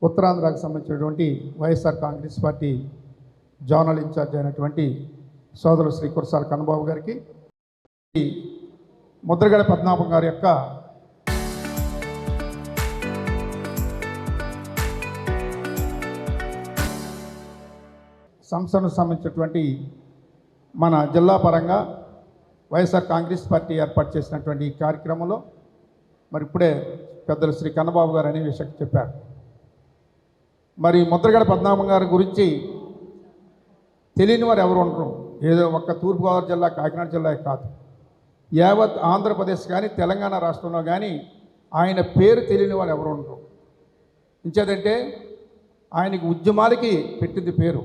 ఉత్తరాంధ్రకు సంబంధించినటువంటి YSR Congress party zonal incharge అయినటువంటి సోదరులు శ్రీ కురసాల కన్నబాబు గారికి, ముద్రగడ పద్మనాభం గారి యొక్క సంస్థను సంబంధించినటువంటి మన జిల్లా పరంగా వైఎస్ఆర్ కాంగ్రెస్ పార్టీ ఏర్పాటు చేసినటువంటి ఈ కార్యక్రమంలో మరి ఇప్పుడే పెద్దలు శ్రీ కన్నబాబు గారు అనే విషయం చెప్పారు. మరి ముద్రగడ పద్మనాభం గారి గురించి తెలియని వారు ఎవరు ఉండరు. ఏదో ఒక్క తూర్పుగోదావరి జిల్లా, కాకినాడ జిల్లా కాదు, యావత్ ఆంధ్రప్రదేశ్ కానీ తెలంగాణ రాష్ట్రంలో కానీ ఆయన పేరు తెలియని వాళ్ళు ఎవరు ఉండరు. ఇంచేదంటే ఆయనకి ఉద్యమాలకి పెట్టింది పేరు.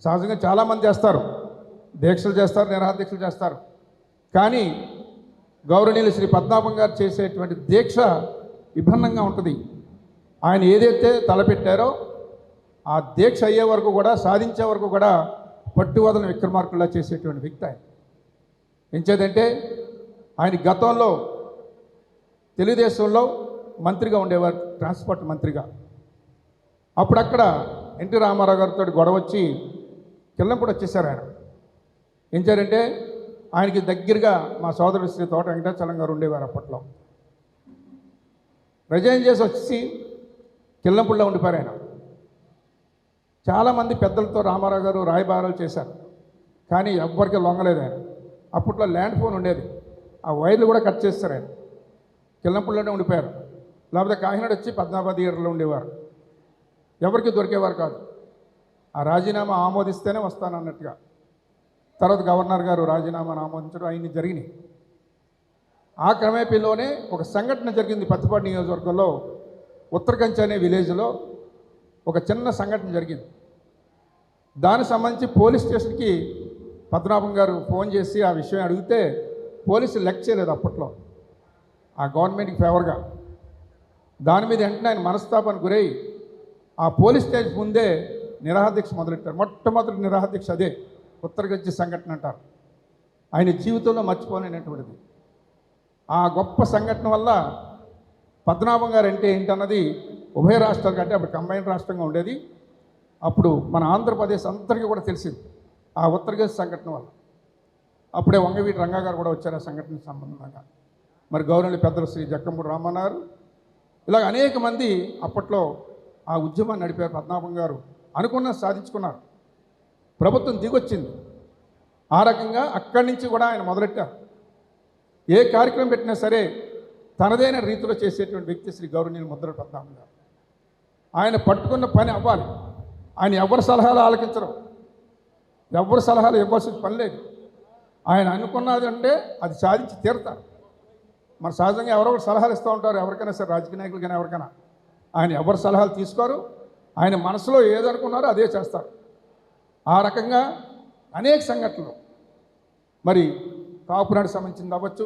సహజంగా చాలామంది చేస్తారు, దీక్షలు చేస్తారు, నిరాదీక్షలు చేస్తారు. కానీ గౌరవనీయులు శ్రీ పద్మనాభం గారు చేసేటువంటి దీక్ష విభిన్నంగా ఉంటుంది. ఆయన ఏదైతే తలపెట్టారో ఆ దీక్ష అయ్యే వరకు కూడా, సాధించే వరకు కూడా పట్టువదల విక్రమార్కుల్లా చేసేటువంటి వ్యక్తి ఆయన. ఎంచేదంటే ఆయన గతంలో తెలుగుదేశంలో మంత్రిగా ఉండేవారు, ట్రాన్స్పోర్ట్ మంత్రిగా. అప్పుడు అక్కడ ఎన్టీ రామారావు గారితో గొడవ వచ్చి కిల్లంపూడి వచ్చేసారు ఆయన. ఏం చేయారంటే ఆయనకి దగ్గరగా మా సోదరుడు శ్రీ తోట వెంకటాచలం గారు ఉండేవారు. అప్పట్లో రిజైన్ చేసి వచ్చి కిల్లంపూడిలో ఉండిపోయారు ఆయన. చాలామంది పెద్దలతో రామారావు గారు రాయబారాలు చేశారు, కానీ ఎవ్వరికీ లొంగలేదు ఆయన. అప్పట్లో ల్యాండ్ ఫోన్ ఉండేది, ఆ వైర్లు కూడా కట్ చేస్తారు ఆయన. కిల్లంపూడిలోనే ఉండిపోయారు. లేకపోతే కాకినాడ వచ్చి పద్మావతి థియేటర్లో ఉండేవారు. ఎవరికి దొరికేవారు కాదు. ఆ రాజీనామా ఆమోదిస్తేనే వస్తానన్నట్టుగా. తర్వాత గవర్నర్ గారు రాజీనామాను ఆమోదించడం అవన్నీ జరిగినాయి. ఆ క్రమేపీలోనే ఒక సంఘటన జరిగింది పత్తిపాడు నియోజకవర్గంలో, ఉత్తరకంచి అనే విలేజ్లో ఒక చిన్న సంఘటన జరిగింది. దానికి సంబంధించి పోలీస్ స్టేషన్కి పద్మనాభం గారు ఫోన్ చేసి ఆ విషయం అడిగితే పోలీసులు లెక్క చేయలేదు అప్పట్లో, ఆ గవర్నమెంట్కి ఫేవర్గా. దాని మీద వెంటనే ఆయన మనస్తాపానికి గురై ఆ పోలీస్ స్టేషన్ ముందే నిరాహారదీక్ష మొదలెట్టారు. మొట్టమొదటి నిరాహారదీక్ష అదే, ఉత్తరకంచి సంఘటన అంటారు. ఆయన జీవితంలో మర్చిపోలేనటువంటిది. ఆ గొప్ప సంఘటన వల్ల పద్మనాభం గారు అంటే ఏంటన్నది ఉభయ రాష్ట్రాల కంటే అప్పుడు కంబైన్ రాష్ట్రంగా ఉండేది. అప్పుడు మన ఆంధ్రప్రదేశ్ అందరికీ కూడా తెలిసింది ఆ ఉత్తరకంచి సంఘటన వల్ల. అప్పుడే వంగవీటి రంగా గారు కూడా వచ్చారు ఆ సంఘటన సంబంధంగా. మరి గౌరవనీయులు పెద్దలు శ్రీ జక్కంపూడి రామన్న గారు, ఇలాగ అనేక మంది అప్పట్లో ఆ ఉద్యమాన్ని నడిపారు. పద్మనాభం గారు అనుకున్న సాధించుకున్నారు. ప్రభుత్వం దిగొచ్చింది. ఆ రకంగా అక్కడి నుంచి కూడా ఆయన మొదలెట్టారు. ఏ కార్యక్రమం పెట్టినా సరే తనదైన రీతిలో చేసేటువంటి వ్యక్తి శ్రీ గౌరవనీయులు ముద్రగడ పద్మనాభం గారు. ఆయన పట్టుకున్న పని అవ్వాలి. ఆయన ఎవరి సలహాలు ఆలకించరు, ఎవరి సలహాలు ఇవ్వాల్సిన పని లేదు. ఆయన అనుకున్నది అంటే అది సాధించి తీరుతారు. మన సహజంగా ఎవరో సలహాలు ఇస్తూ ఉంటారు, ఎవరికైనా సరే, రాజకీయ నాయకులు కానీ ఎవరికైనా. ఆయన ఎవరి సలహాలు తీసుకోరు. ఆయన మనసులో ఏదనుకున్నారో అదే చేస్తారు. ఆ రకంగా అనేక సంఘటనలు, మరి కాపునాడు సంబంధించింది అవ్వచ్చు,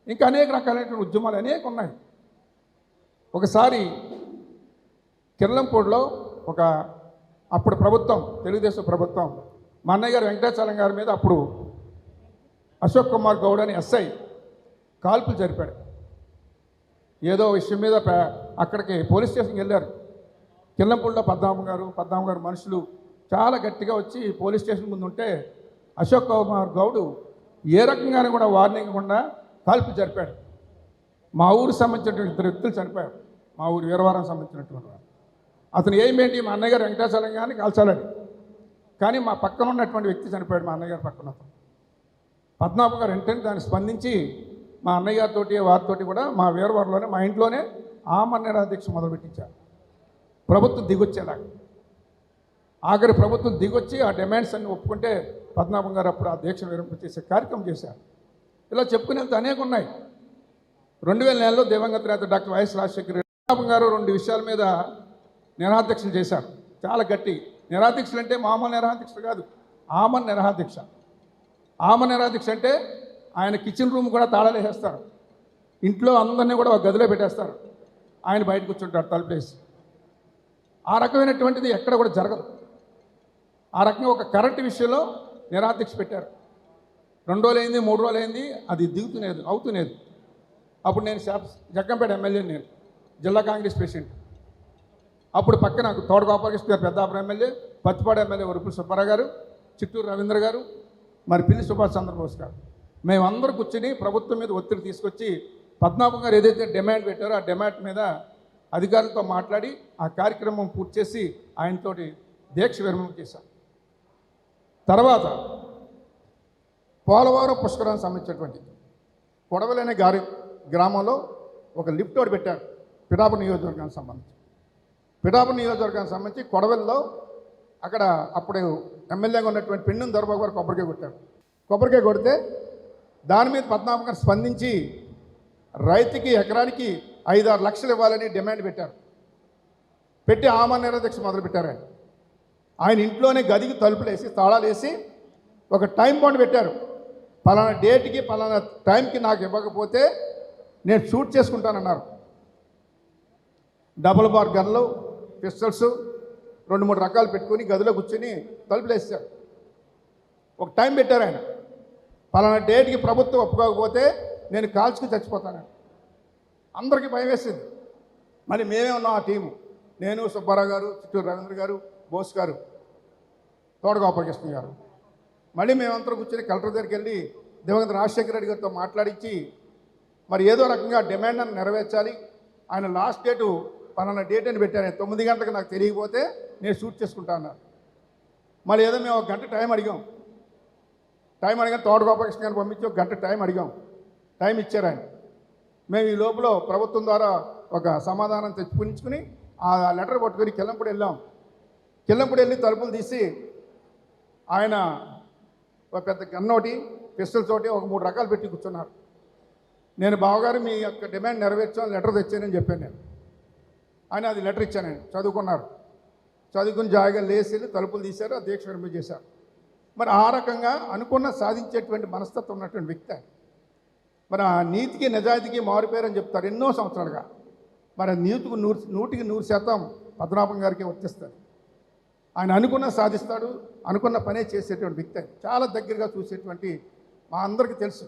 ఇంకా అనేక రకాలైనటువంటి ఉద్యమాలు అనేక ఉన్నాయి. ఒకసారి కిర్లంపూడిలో అప్పుడు ప్రభుత్వం, తెలుగుదేశం ప్రభుత్వం, మా అన్నయ్య గారు వెంకటాచలం గారి మీద అప్పుడు అశోక్ కుమార్ గౌడ్ అని ఎస్ఐ కాల్పులు జరిపాడు. ఏదో విషయం మీద అక్కడికి పోలీస్ స్టేషన్కి వెళ్ళారు. కిల్లంపూడిలో పద్మనాభం గారు మనుషులు చాలా గట్టిగా వచ్చి పోలీస్ స్టేషన్ ముందు ఉంటే అశోక్ కుమార్ గౌడ్ ఏ రకంగానే కూడా వార్నింగ్ ఇవ్వకుండా కాల్పులు జరిపాడు. మా ఊరికి సంబంధించినటువంటి 2 వ్యక్తులు చనిపోయారు. మా ఊరు వీరవారం సంబంధించినటువంటి వారు. అతను ఏమేంటి, మా అన్నయ్య గారు వెంకటాచలం గారిని కాల్చాలని, కానీ మా పక్కన ఉన్నటువంటి వ్యక్తి చనిపోయాడు. మా అన్నయ్య గారి పక్కన పద్మనాభం గారు వెంటనే దాన్ని స్పందించి మా అన్నయ్య గారితో వారితోటి కూడా మా వీరవారంలోనే, మా ఇంట్లోనే ఆమరణ దీక్ష మొదలుపెట్టించారు. ప్రభుత్వం దిగొచ్చేలాగా. ఆఖరి ప్రభుత్వం దిగొచ్చి ఆ డిమాండ్స్ అన్ని ఒప్పుకుంటే పద్మనాభం గారు అప్పుడు ఆ దీక్ష విరమణ చేసే కార్యక్రమం చేశారు. ఇలా చెప్పుకునేంత అనేక ఉన్నాయి. 2000 దివంగత నేత డాక్టర్ వైఎస్ రాజశేఖర రెడ్డి పద్మనాభం గారు 2 విషయాల మీద నిరాహారదీక్షలు చేశారు. చాలా గట్టి నిరాహారదీక్షలు అంటే మామూలు నిరాహారదీక్ష కాదు, ఆమరణ నిరాహారదీక్ష. ఆమరణ నిరాహారదీక్ష అంటే ఆయన కిచెన్ రూమ్ కూడా తాళాలేసేస్తారు, ఇంట్లో అందరినీ కూడా ఒక గదిలో పెట్టేస్తారు, ఆయన బయట కూర్చుంటారు తలుపులేసి. ఆ రకమైనటువంటిది ఎక్కడ కూడా జరగదు. ఆ రకంగా ఒక కరెంటు విషయంలో నిరాహారదీక్ష పెట్టారు. 2 రోజులైంది, 3 రోజులైంది, అది అవుతునేది. అప్పుడు నేను జగ్గంపేట ఎమ్మెల్యే, నేను జిల్లా కాంగ్రెస్ ప్రెసిడెంట్. అప్పుడు పక్కన తోట గోపాలకృష్ణ గారు పెద్దాపురం ఎమ్మెల్యే, పత్తిపాడు ఎమ్మెల్యే వరుపుల సుబ్బారావు గారు, చిట్టూరు రవీంద్ర గారు, మరి పిల్లి సుభాష్ చంద్రబోస్ గారు, మేమందరూ కూర్చుని ప్రభుత్వం మీద ఒత్తిడి తీసుకొచ్చి పద్మనాభం గారు ఏదైతే డిమాండ్ పెట్టారో ఆ డిమాండ్ మీద అధికారులతో మాట్లాడి ఆ కార్యక్రమం పూర్తి చేసి ఆయనతోటి దీక్ష విరమణ చేశాం. తర్వాత పోలవరం పుష్కరానికి సంబంధించినటువంటి కొడవలనే గ్రామంలో ఒక లిఫ్ట్ ఒకటి పెట్టారు పిఠాపురం నియోజకవర్గానికి సంబంధించి. పిఠాపురం నియోజకవర్గానికి సంబంధించి కొడవలిలో అక్కడ అప్పుడు ఎమ్మెల్యేగా ఉన్నటువంటి పెన్నుం దొరబాబు గారు కొబ్బరికాయ కొట్టారు. కొబ్బరికాయ కొడితే దాని మీద పద్మనాభం గారు స్పందించి రైతుకి ఎకరానికి 5-6 లక్షలు ఇవ్వాలని డిమాండ్ పెట్టారు. పెట్టి ఆమరణ నిరాదీక్ష మొదలుపెట్టారు. ఆయన ఇంట్లోనే గదికి తలుపులు వేసి తాళాలు వేసి ఒక టైం బాండ్ పెట్టారు. పలానా డేట్కి పలానా టైంకి నాకు ఇవ్వకపోతే నేను షూట్ చేసుకుంటానన్నారు. డబుల్ బార్ గన్లు, పిస్టల్స్ 2-3 రకాలు పెట్టుకుని గదిలో కూర్చొని తలుపులు వేసారు. ఒక టైం పెట్టారు ఆయన. పలానా డేట్కి ప్రభుత్వం ఒప్పుకోకపోతే నేను కాల్చుకు చచ్చిపోతాను. అందరికీ భయం వేసింది. మరి మేమే ఉన్నాం ఆ టీము, నేను, సుబ్బారావు గారు, చిట్టూరు రవీంద్ర గారు, బోస్ గారు, తోట గోపాలకృష్ణ గారు. మళ్ళీ మేమందరం కూర్చొని కలెక్టర్ దగ్గరికి వెళ్ళి దివంగత రాజశేఖర రెడ్డి గారితో మాట్లాడించి మరి ఏదో రకంగా డిమాండ్ అని నెరవేర్చాలి. ఆయన లాస్ట్ డేటు పలానా డేట్ అని పెట్టారు. 9 గంటలకు నాకు తెలియకపోతే నేను షూట్ చేసుకుంటా అన్నారు. మరి ఏదో మేము 1 గంట టైం అడిగాం. తోట గోపాలకృష్ణ గారిని పంపించి 1 గంట టైం అడిగాం. టైం ఇచ్చారు ఆయన. మేము ఈ లోపల ప్రభుత్వం ద్వారా ఒక సమాధానం తెచ్చుకుని ఆ లెటర్ పట్టుకొని కిల్లంపూడి వెళ్ళాం. కిల్లంపూడి వెళ్ళి తలుపులు తీసి ఆయన ఒక పెద్ద గన్నోటి, పిస్టల్స్ ఒకటి, ఒక 3 రకాలు పెట్టి కూర్చున్నారు. నేను బావగారు మీ యొక్క డిమాండ్ నెరవేర్చాలని లెటర్ తెచ్చానని చెప్పాను నేను. ఆయన అది లెటర్ ఇచ్చాను. నేను చదువుకున్నారు. చదువుకుని జాయిగా లేచి తలుపులు తీశారు, ఆ దీక్ష విరమణ చేశారు. మరి ఆ రకంగా అనుకున్న సాధించేటువంటి మనస్తత్వం ఉన్నటువంటి వ్యక్తి. మరి ఆ నీతికి నిజాయితీకి మారిపోయారని చెప్తారు ఎన్నో సంవత్సరాలుగా. మరి నీతికి 100% పద్మనాభం గారికి వర్తిస్తారు. ఆయన అనుకున్న సాధిస్తాడు, అనుకున్న పనే చేసేటువంటి వ్యక్తి. చాలా దగ్గరగా చూసేటువంటి మా అందరికీ తెలుసు.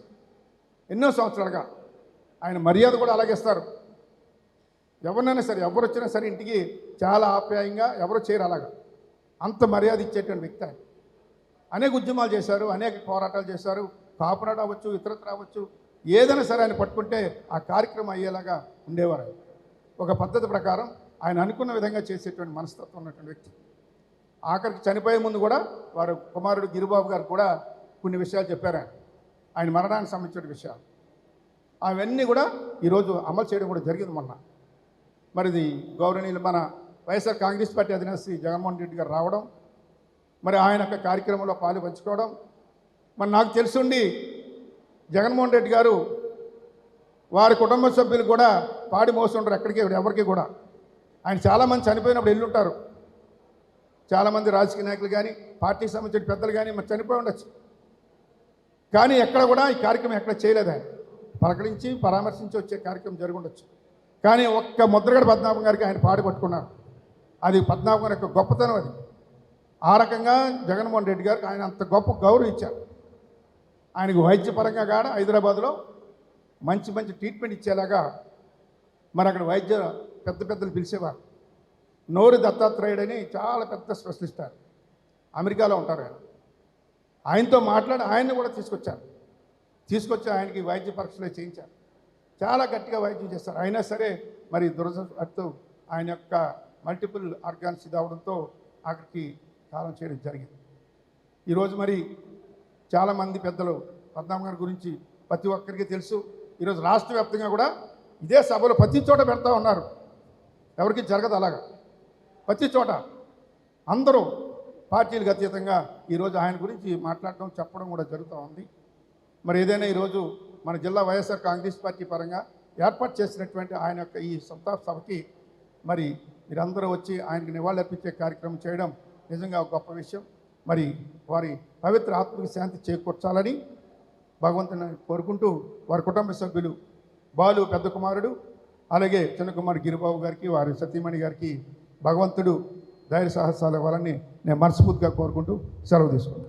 ఎన్నో సంవత్సరాలుగా ఆయన మర్యాద కూడా అలాగే ఇస్తారు. ఎవరినైనా సరే, ఎవరు వచ్చినా సరే ఇంటికి చాలా ఆప్యాయంగా ఎవరు చేయరు అలాగా. అంత మర్యాద ఇచ్చేటువంటి వ్యక్తి ఆయన. అనేక ఉద్యమాలు చేశారు, అనేక పోరాటాలు చేశారు. కాపునాడు అవ్వచ్చు, ఇతరత్ర అవ్వచ్చు, ఏదైనా సరే ఆయన పట్టుకుంటే ఆ కార్యక్రమం అయ్యేలాగా ఉండేవారు. ఒక పద్ధతి ప్రకారం ఆయన అనుకున్న విధంగా చేసేటువంటి మనస్తత్వం ఉన్నటువంటి వ్యక్తి. ఆఖరికి చనిపోయే ముందు కూడా వారు కుమారుడు గిరిబాబు గారు కూడా కొన్ని విషయాలు చెప్పారు. ఆయన మరణానికి సంబంధించిన విషయాలు అవన్నీ కూడా ఈరోజు అమలు చేయడం కూడా జరిగింది మొన్న. మరి ఇది గౌరవనీయులు మన వైఎస్ఆర్ కాంగ్రెస్ పార్టీ అధినేత శ్రీ జగన్మోహన్ రెడ్డి గారు రావడం, మరి ఆయన యొక్క కార్యక్రమంలో పాలు పంచుకోవడం. మరి నాకు తెలుసుండి జగన్మోహన్ రెడ్డి గారు వారి కుటుంబ సభ్యులు కూడా పాడి మోస్తుంటారు ఎక్కడికి ఎవరికి కూడా. ఆయన చాలామంది చనిపోయినప్పుడు వెళ్ళుంటారు. చాలామంది రాజకీయ నాయకులు కానీ పార్టీకి సంబంధించిన పెద్దలు కానీ మరి చనిపోయి ఉండొచ్చు. కానీ ఎక్కడ కూడా ఈ కార్యక్రమం ఎక్కడ చేయలేదు. ఆయన పలకరించి పరామర్శించి వచ్చే కార్యక్రమం జరిగి ఉండొచ్చు. కానీ ఒక్క ముద్రగడ పద్మనాభం గారికి ఆయన పాడి పట్టుకున్నారు. అది పద్మనాభం గారి యొక్క గొప్పతనం. అది ఆ రకంగా జగన్మోహన్ రెడ్డి గారికి ఆయన అంత గొప్ప గౌరవం ఇచ్చారు. ఆయనకు వైద్యపరంగా కాడ హైదరాబాద్లో మంచి ట్రీట్మెంట్ ఇచ్చేలాగా మరి అక్కడ వైద్య పెద్దలు పిలిచేవారు. నోరు దత్తాత్రేయుడు అని చాలా పెద్ద స్పెషలిస్ట్ ఆయన, అమెరికాలో ఉంటారు. ఆయనతో మాట్లాడి ఆయన్ని కూడా తీసుకొచ్చి ఆయనకి వైద్య పరీక్షలు చేయించారు. చాలా గట్టిగా వైద్యం చేస్తారు. అయినా సరే మరి దురదృష్టవశాత్తు ఆయన యొక్క మల్టిపుల్ ఆర్గాన్స్ ఇది అవడంతో అక్కడికి కాలం చేయడం జరిగింది. ఈరోజు మరి చాలామంది పెద్దలు పద్మనాభం గారి గురించి ప్రతి ఒక్కరికి తెలుసు. ఈరోజు రాష్ట్ర వ్యాప్తంగా కూడా ఇదే సభలు ప్రతి చోట పెడతా ఉన్నారు. ఎవరికి జరగదు అలాగా. ప్రతి చోట అందరూ పార్టీలకు అతీతంగా ఈరోజు ఆయన గురించి మాట్లాడటం, చెప్పడం కూడా జరుగుతూ ఉంది. మరి ఏదైనా ఈరోజు మన జిల్లా వైఎస్ఆర్ కాంగ్రెస్ పార్టీ పరంగా ఏర్పాటు చేసినటువంటి ఆయన యొక్క ఈ సంతాప సభకి మరి మీరందరూ వచ్చి ఆయనకు నివాళులర్పించే కార్యక్రమం చేయడం నిజంగా ఒక గొప్ప విషయం. మరి వారి పవిత్ర ఆత్మకి శాంతి చేకూర్చాలని భగవంతుని కోరుకుంటూ వారి కుటుంబ సభ్యులు బాలు పెద్ద కుమారుడు, అలాగే చిన్న కుమారుడు గిరిబాబు గారికి, వారి సతీమణి గారికి భగవంతుడు ధైర్య సాహసాలు ఇవ్వాలని నేను మనస్ఫూర్తిగా కోరుకుంటూ సెలవు తీసుకుంటాను.